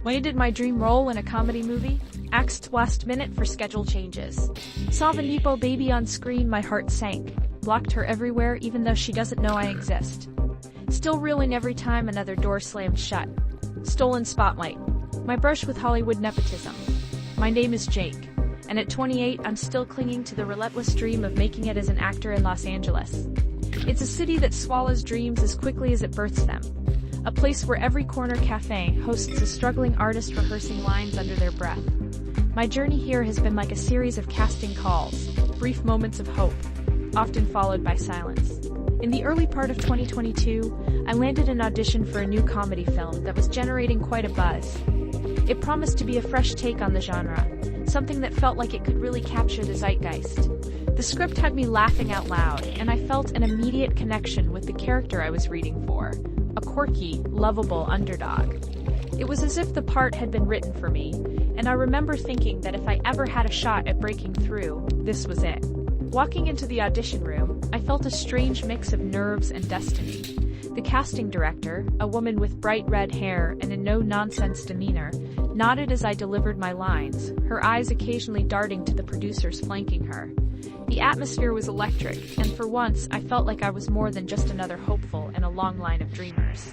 When did my dream role in a comedy movie? Axed last minute for schedule changes. Saw the Nepo baby on screen, my heart sank. Blocked her everywhere even though she doesn't know I exist. Still reeling every time another door slammed shut. Stolen spotlight. My brush with Hollywood nepotism. My name is Jake, and at 28 I'm still clinging to the relentless dream of making it as an actor in Los Angeles. It's a city that swallows dreams as quickly as it births them. A place where every corner cafe hosts a struggling artist rehearsing lines under their breath. My journey here has been like a series of casting calls, brief moments of hope, often followed by silence. In the early part of 2022, I landed an audition for a new comedy film that was generating quite a buzz. It promised to be a fresh take on the genre, something that felt like it could really capture the zeitgeist. The script had me laughing out loud, and I felt an immediate connection with the character I was reading for, a quirky, lovable underdog. It was as if the part had been written for me, and I remember thinking that if I ever had a shot at breaking through, this was it. Walking into the audition room, I felt a strange mix of nerves and destiny. The casting director, a woman with bright red hair and a no-nonsense demeanor, nodded as I delivered my lines, her eyes occasionally darting to the producers flanking her. The atmosphere was electric, and for once I felt like I was more than just another hopeful in a long line of dreamers.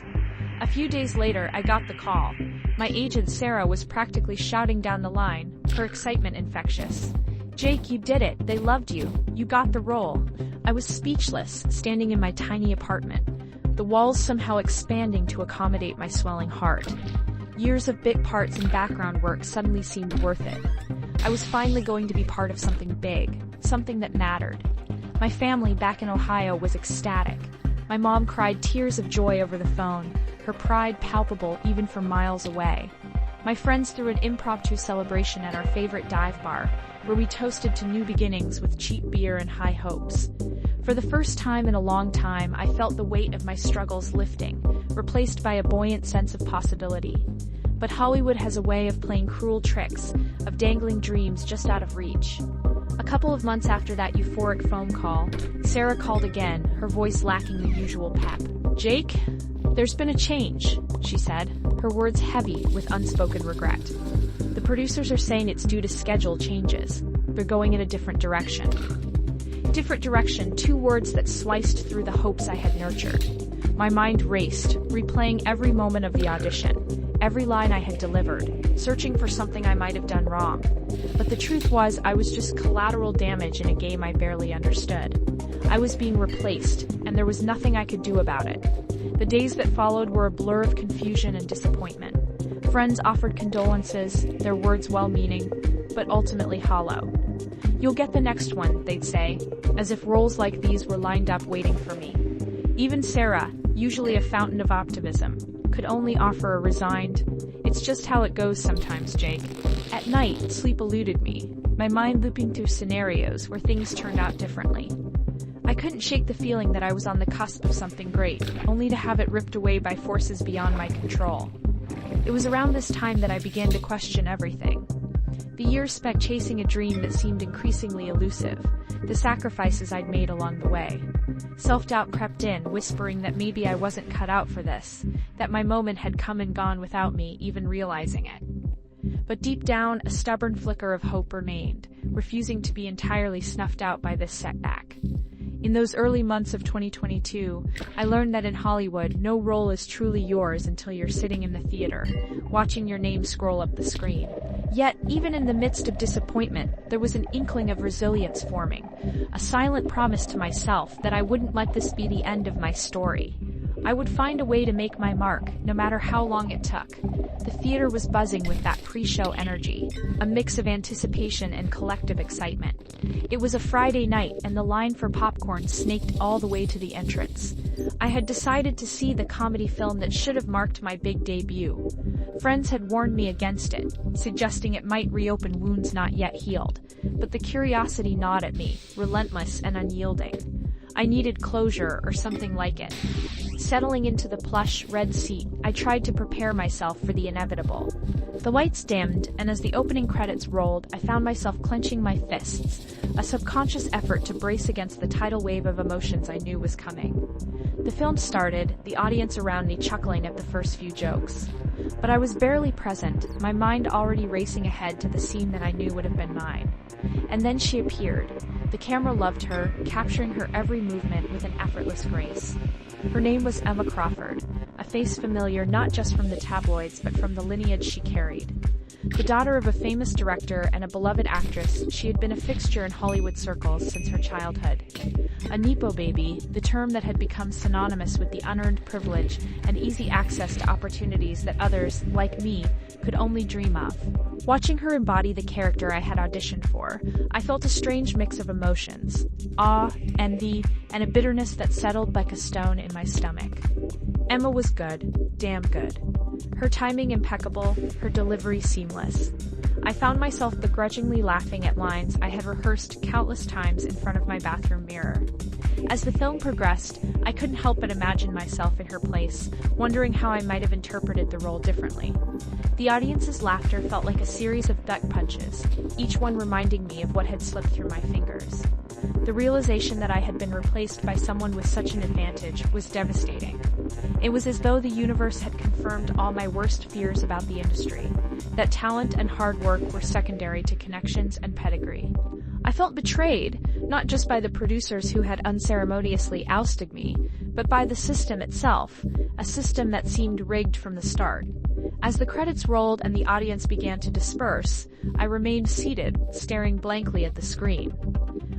A few days later, I got the call. My agent Sarah was practically shouting down the line, her excitement infectious. "Jake, you did it. They loved you. You got the role." I was speechless, standing in my tiny apartment, the walls somehow expanding to accommodate my swelling heart. Years of bit parts and background work suddenly seemed worth it. I was finally going to be part of something big, something that mattered. My family back in Ohio was ecstatic. My mom cried tears of joy over the phone, her pride palpable even from miles away. My friends threw an impromptu celebration at our favorite dive bar, where we toasted to new beginnings with cheap beer and high hopes. For the first time in a long time, I felt the weight of my struggles lifting, replaced by a buoyant sense of possibility. But Hollywood has a way of playing cruel tricks, of dangling dreams just out of reach. A couple of months after that euphoric phone call, Sarah called again, her voice lacking the usual pep. "Jake, there's been a change," she said, her words heavy with unspoken regret. "The producers are saying it's due to schedule changes. They're going in a different direction." Different direction, two words that sliced through the hopes I had nurtured. My mind raced, replaying every moment of the audition, every line I had delivered, searching for something I might have done wrong. But the truth was, I was just collateral damage in a game I barely understood. I was being replaced, and there was nothing I could do about it. The days that followed were a blur of confusion and disappointment. Friends offered condolences, their words well-meaning, but ultimately hollow. "You'll get the next one," they'd say, as if roles like these were lined up waiting for me. Even Sarah, usually a fountain of optimism, could only offer a resigned, "It's just how it goes sometimes, Jake." At night, sleep eluded me, my mind looping through scenarios where things turned out differently. I couldn't shake the feeling that I was on the cusp of something great, only to have it ripped away by forces beyond my control. It was around this time that I began to question everything. The years spent chasing a dream that seemed increasingly elusive, the sacrifices I'd made along the way. Self-doubt crept in, whispering that maybe I wasn't cut out for this, that my moment had come and gone without me even realizing it. But deep down, a stubborn flicker of hope remained, refusing to be entirely snuffed out by this setback. In those early months of 2022, I learned that in Hollywood, no role is truly yours until you're sitting in the theater, watching your name scroll up the screen. Yet, even in the midst of disappointment, there was an inkling of resilience forming, a silent promise to myself that I wouldn't let this be the end of my story. I would find a way to make my mark, no matter how long it took. The theater was buzzing with that pre-show energy, a mix of anticipation and collective excitement. It was a Friday night, and the line for popcorn snaked all the way to the entrance. I had decided to see the comedy film that should have marked my big debut. Friends had warned me against it, suggesting it might reopen wounds not yet healed, but the curiosity gnawed at me, relentless and unyielding. I needed closure, or something like it. Settling into the plush, red seat, I tried to prepare myself for the inevitable. The lights dimmed, and as the opening credits rolled, I found myself clenching my fists, a subconscious effort to brace against the tidal wave of emotions I knew was coming. The film started, the audience around me chuckling at the first few jokes. But I was barely present, my mind already racing ahead to the scene that I knew would have been mine. And then she appeared. The camera loved her, capturing her every movement with an effortless grace. Her name was Emma Crawford, a face familiar not just from the tabloids but from the lineage she carried. The daughter of a famous director and a beloved actress, she had been a fixture in Hollywood circles since her childhood. A Nepo baby, the term that had become synonymous with the unearned privilege and easy access to opportunities that others, like me, could only dream of. Watching her embody the character I had auditioned for, I felt a strange mix of emotions: awe, envy, and a bitterness that settled like a stone in my stomach. Emma was good, damn good. Her timing impeccable, her delivery seamless. I found myself begrudgingly laughing at lines I had rehearsed countless times in front of my bathroom mirror. As the film progressed, I couldn't help but imagine myself in her place, wondering how I might have interpreted the role differently. The audience's laughter felt like a series of duck punches, each one reminding me of what had slipped through my fingers. The realization that I had been replaced by someone with such an advantage was devastating. It was as though the universe had confirmed all my worst fears about the industry, that talent and hard work were secondary to connections and pedigree. I felt betrayed, not just by the producers who had unceremoniously ousted me, but by the system itself, a system that seemed rigged from the start. As the credits rolled and the audience began to disperse, I remained seated, staring blankly at the screen.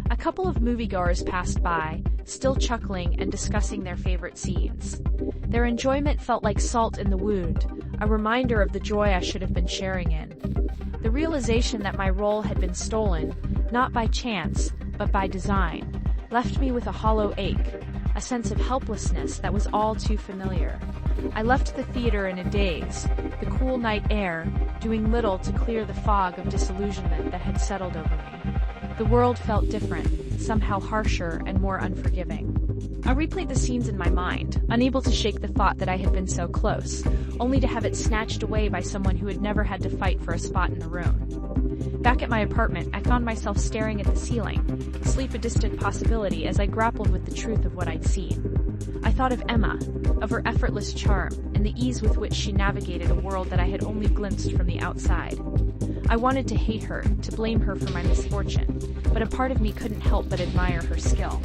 A couple of moviegoers passed by, still chuckling and discussing their favorite scenes. Their enjoyment felt like salt in the wound, a reminder of the joy I should have been sharing in. The realization that my role had been stolen, not by chance, but by design, left me with a hollow ache, a sense of helplessness that was all too familiar. I left the theater in a daze, the cool night air doing little to clear the fog of disillusionment that had settled over me. The world felt different, somehow harsher and more unforgiving. I replayed the scenes in my mind, unable to shake the thought that I had been so close, only to have it snatched away by someone who had never had to fight for a spot in the room. Back at my apartment, I found myself staring at the ceiling, sleep a distant possibility as I grappled with the truth of what I'd seen. I thought of Emma, of her effortless charm, and the ease with which she navigated a world that I had only glimpsed from the outside. I wanted to hate her, to blame her for my misfortune, but a part of me couldn't help but admire her skill.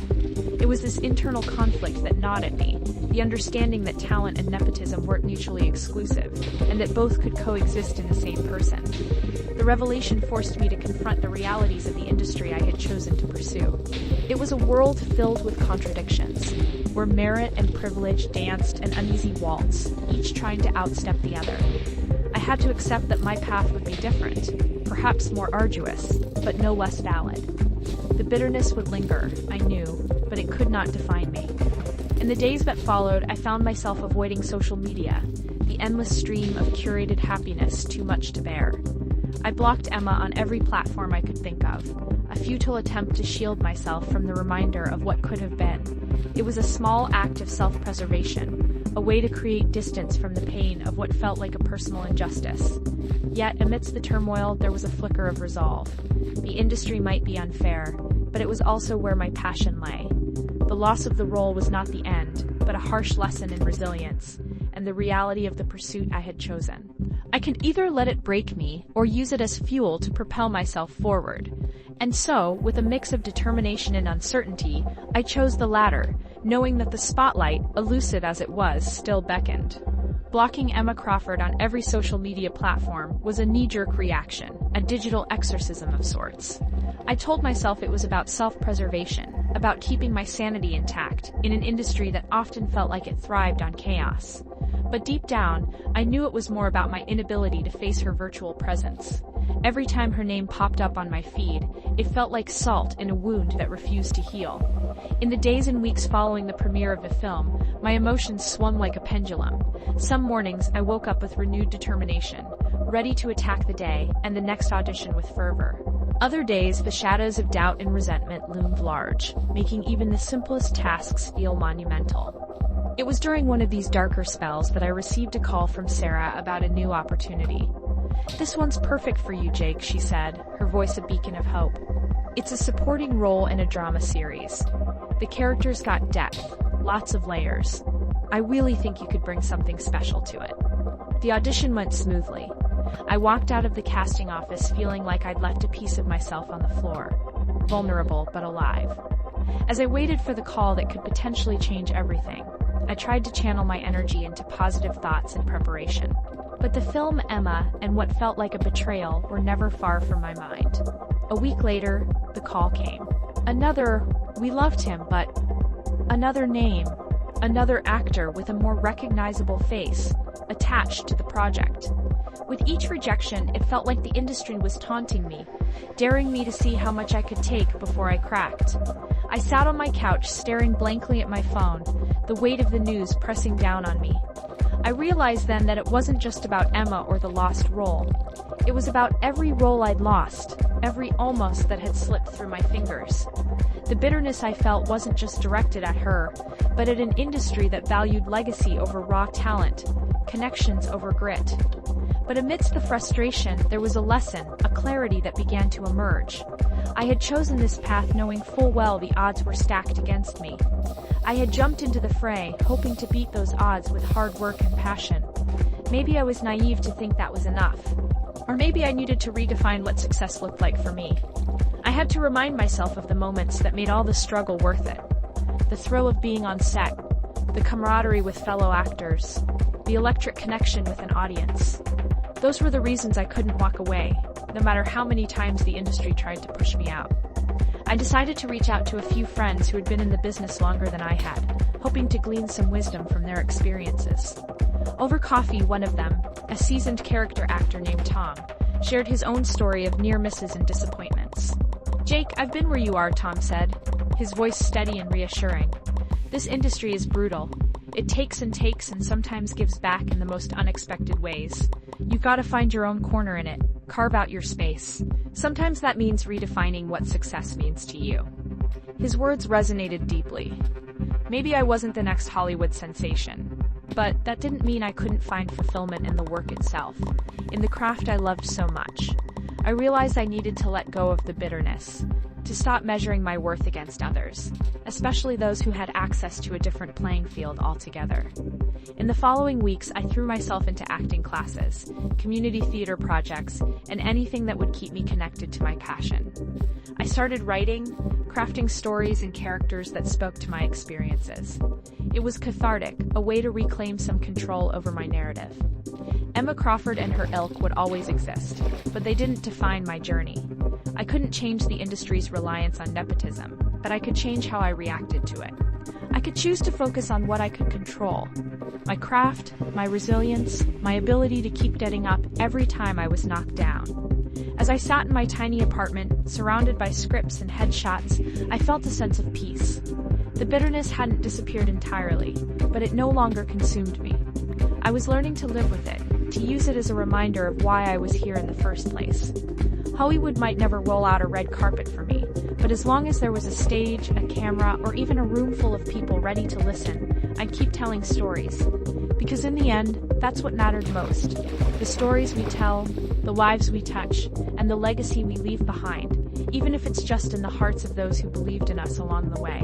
It was this internal conflict that gnawed at me, the understanding that talent and nepotism weren't mutually exclusive, and that both could coexist in the same person. The revelation forced me to confront the realities of the industry I had chosen to pursue. It was a world filled with contradictions, where merit and privilege danced an uneasy waltz, each trying to outstep the other. I had to accept that my path would be different, perhaps more arduous, but no less valid. The bitterness would linger, I knew, but it could not define me. In the days that followed, I found myself avoiding social media, the endless stream of curated happiness too much to bear. I blocked Emma on every platform I could think of, a futile attempt to shield myself from the reminder of what could have been. It was a small act of self-preservation, a way to create distance from the pain of what felt like a personal injustice. Yet, amidst the turmoil, there was a flicker of resolve. The industry might be unfair, but it was also where my passion lay. The loss of the role was not the end, but a harsh lesson in resilience, and the reality of the pursuit I had chosen. I could either let it break me, or use it as fuel to propel myself forward. And so, with a mix of determination and uncertainty, I chose the latter, knowing that the spotlight, elusive as it was, still beckoned. Blocking Emma Crawford on every social media platform was a knee-jerk reaction, a digital exorcism of sorts. I told myself it was about self-preservation, about keeping my sanity intact, in an industry that often felt like it thrived on chaos. But deep down, I knew it was more about my inability to face her virtual presence. Every time her name popped up on my feed, it felt like salt in a wound that refused to heal. In the days and weeks following the premiere of the film, my emotions swung like a pendulum. Some mornings, I woke up with renewed determination, ready to attack the day and the next audition with fervor. Other days, the shadows of doubt and resentment loomed large, making even the simplest tasks feel monumental. It was during one of these darker spells that I received a call from Sarah about a new opportunity. "This one's perfect for you, Jake," she said, her voice a beacon of hope. "It's a supporting role in a drama series. The character's got depth, Lots of layers. I really think you could bring something special to it. The audition went smoothly. I walked out of the casting office feeling like I'd left a piece of myself on the floor, vulnerable but alive. As I waited for the call that could potentially change everything, I tried to channel my energy into positive thoughts and preparation. But the film Emma and what felt like a betrayal were never far from my mind. A week later, the call came. We loved him, but another name, another actor with a more recognizable face, attached to the project. With each rejection, it felt like the industry was taunting me, daring me to see how much I could take before I cracked. I sat on my couch, staring blankly at my phone, the weight of the news pressing down on me. I realized then that it wasn't just about Emma or the lost role. It was about every role I'd lost, every almost that had slipped through my fingers. The bitterness I felt wasn't just directed at her, but at an industry that valued legacy over raw talent, connections over grit. But amidst the frustration, there was a lesson, a clarity that began to emerge. I had chosen this path knowing full well the odds were stacked against me. I had jumped into the fray, hoping to beat those odds with hard work and passion. Maybe I was naive to think that was enough. Or maybe I needed to redefine what success looked like for me. I had to remind myself of the moments that made all the struggle worth it. The thrill of being on set, the camaraderie with fellow actors, the electric connection with an audience. Those were the reasons I couldn't walk away, no matter how many times the industry tried to push me out. I decided to reach out to a few friends who had been in the business longer than I had, hoping to glean some wisdom from their experiences. Over coffee, one of them, a seasoned character actor named Tom, shared his own story of near misses and disappointments. "Jake, I've been where you are," Tom said, his voice steady and reassuring. "This industry is brutal. It takes and sometimes gives back in the most unexpected ways. You've got to find your own corner in it, carve out your space. Sometimes that means redefining what success means to you." His words resonated deeply. Maybe I wasn't the next Hollywood sensation, but that didn't mean I couldn't find fulfillment in the work itself, in the craft I loved so much. I realized I needed to let go of the bitterness, to stop measuring my worth against others, especially those who had access to a different playing field altogether. In the following weeks, I threw myself into acting classes, community theater projects, and anything that would keep me connected to my passion. I started writing, crafting stories and characters that spoke to my experiences. It was cathartic, a way to reclaim some control over my narrative. Emma Crawford and her ilk would always exist, but they didn't define my journey. I couldn't change the industry's reliance on nepotism, but I could change how I reacted to it. I could choose to focus on what I could control: my craft, my resilience, my ability to keep getting up every time I was knocked down. As I sat in my tiny apartment, surrounded by scripts and headshots, I felt a sense of peace. The bitterness hadn't disappeared entirely, but it no longer consumed me. I was learning to live with it, to use it as a reminder of why I was here in the first place. Hollywood might never roll out a red carpet for me, but as long as there was a stage, a camera, or even a room full of people ready to listen, I'd keep telling stories. Because in the end, that's what mattered most. The stories we tell, the lives we touch, and the legacy we leave behind, even if it's just in the hearts of those who believed in us along the way.